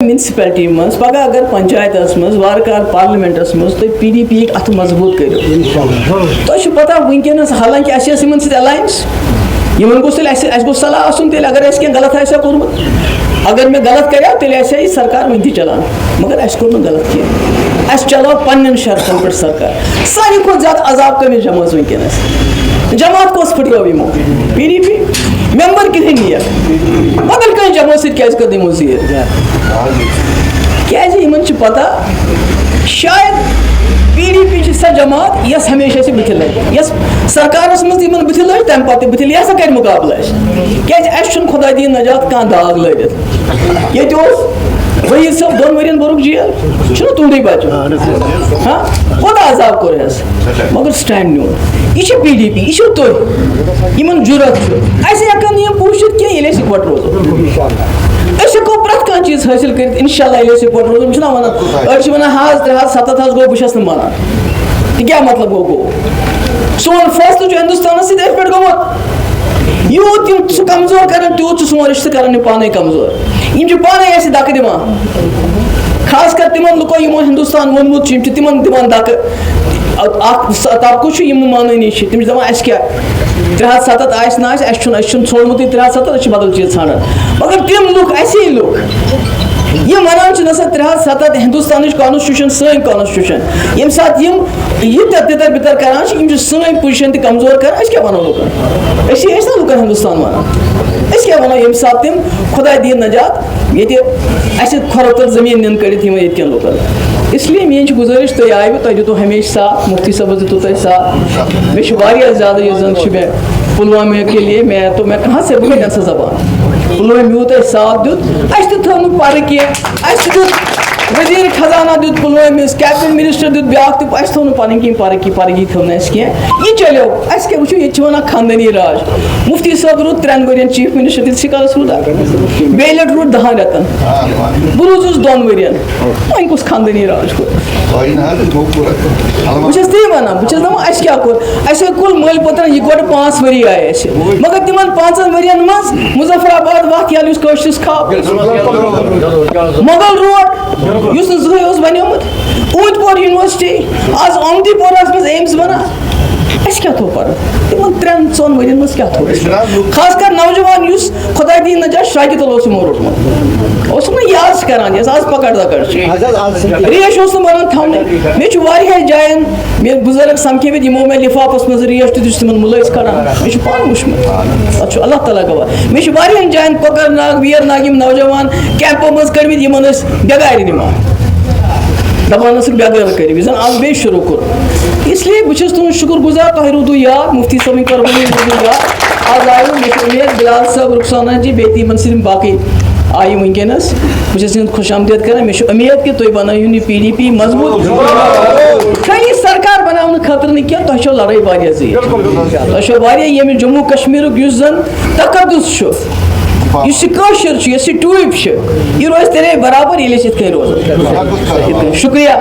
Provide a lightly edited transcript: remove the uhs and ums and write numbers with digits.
Municipality मज पगह अगर पंचायत मज वारकार पार्लियामेंटस मज तुम PDP अत मजबूत करो तो पता वनकस हालांकि अलायंस गो सलाह अगर गलत कोर्मुत अगर मैं गलत कर तेल सरकार वन चलान मगर कोर गलत कह चलो पन्न शर्तन पे सरकार सारे खुद ज्यादा अजाब कमी जमात वनकस जमात कस फटो यमो PDP मेंबर कितने नियर बदल कहीं जमात सो दिमो जीत क्या पता शायद PDP सह जमात यस हमेशा से बुथ लगे सरकार मज बुथ लगे तम पे बुथ यह कर मुकाबल क्या खुदा दीन नजात कह दाग लगित ये वहीद सब 2 वन बोरुक जेल तुंदे बच्चों हाँ खुद अजाब कोर मगर स्टैंड न्यू यह PDP यह तुम जुरत हेकान यह पूछित कह इकवट रोजो प्रत कह चीज हासिल कर इंशाल्लाह इकवट रोजो वन हाज 3 हाज 7 हाज गो बहुत मानान क्या मतलब गो सोन फैसल हिंदुस्तान सत पे गोमुत यूत सह कमजोर कर तूत सोन रिश्त कर पाने कमजोर पाने धक् दिवान खास कर तिम लुको यमो हिंदुस्तान वोनमुत तिमन दिवान धक् तबकु मानी तम दपान क्या 3 हाथ 7 आस ना छोड़मुत 3 हाथ 7 बदल चीज ान मगर तम लुक ऐसे लुक ये वनान 3 हाथ 7 हिंदुस्तान कॉन्स्टिट्यूशन सन कॉन्स्टिट्यूशन ये सात ये तितर बितर करान सन पोजिशन तक कमजोर कर क्या वनो लुकन ना लुकन हिंदुस्तान वनान क्या वनो ये सात तम खुदा दीन नजात ये खरतर जमीन नीन कड़ित लुकन इसलिए मेरी गुजारिश तुम आय तुम दितु हमेशा साथ मुफ्ती साहब दितु तुम साथ मे ज़्यादा ये जन मे पुलवामा के लिए मैं कहाँ से बोल सा जबान पुलवामा यूत साथ दुत थो पर कह वजीर खजाना दुत पुलवामा कैबिनेट मिनिस्टर दुत ब्या थो पी परगी थो कह यह चलो क्या वो ये वन खानदानी राज मुफ्ती साहब रूद 3 वन चीफ मिनिस्टर शिकालस रूद बे लट रूद 10 रतन बह रूजस 2 वन वन कुछ खानदानी राज बहुत ती वन बहुत क्या कोर मल पतर यह गो 5 वरी आए मगर तिम 5 वन मज मुजफ्फराबाद वाक़ खाब मोगल रोड जहन बनोमुत ऊंटपोर यूनिवर्सिटी आज ओमती पोरस मज एम्स बना क्या थो पर तिम 3-4 वन मज क्या थो खास कर नौजवान खुदा दीन नजात शागिद यमो रोटमुत याद करान आज पकड़ दकड़ रेश बनान थवने मे जायन मे बुजुर्ग समखे में यमो मे लिफाफस मज रेश तुम मुलस कड़ान मे पान वुचमुत अल्लाह ताला गवाह मे जायन कोकर नाग वीर नाग नौजवान कैंपो मज कड़मित यमन बेगार निमान दपान बेगार कर आज बे शुरू कोर इसलिए बहुत तुम शुक्र गुजार तुम रूदू याद मुफ्ती साहब कुर्बानी रूदू याद आज आयो मे उम्मीद बिलाल साहब रुखसाना जी बेती मन बाकी आई वनकस बहुत खुश आमदेद कर मे उम्मीद कि तुम बनायु PDP मजबूत खाली सरकार बनाने खतर न क्या तुम लड़ाई वारिया जीत तुम ये जम्मू कश्मीर जन तकदस यह ट्यूब यह रोज तेरे बराबर ये रोज शुक्रिया।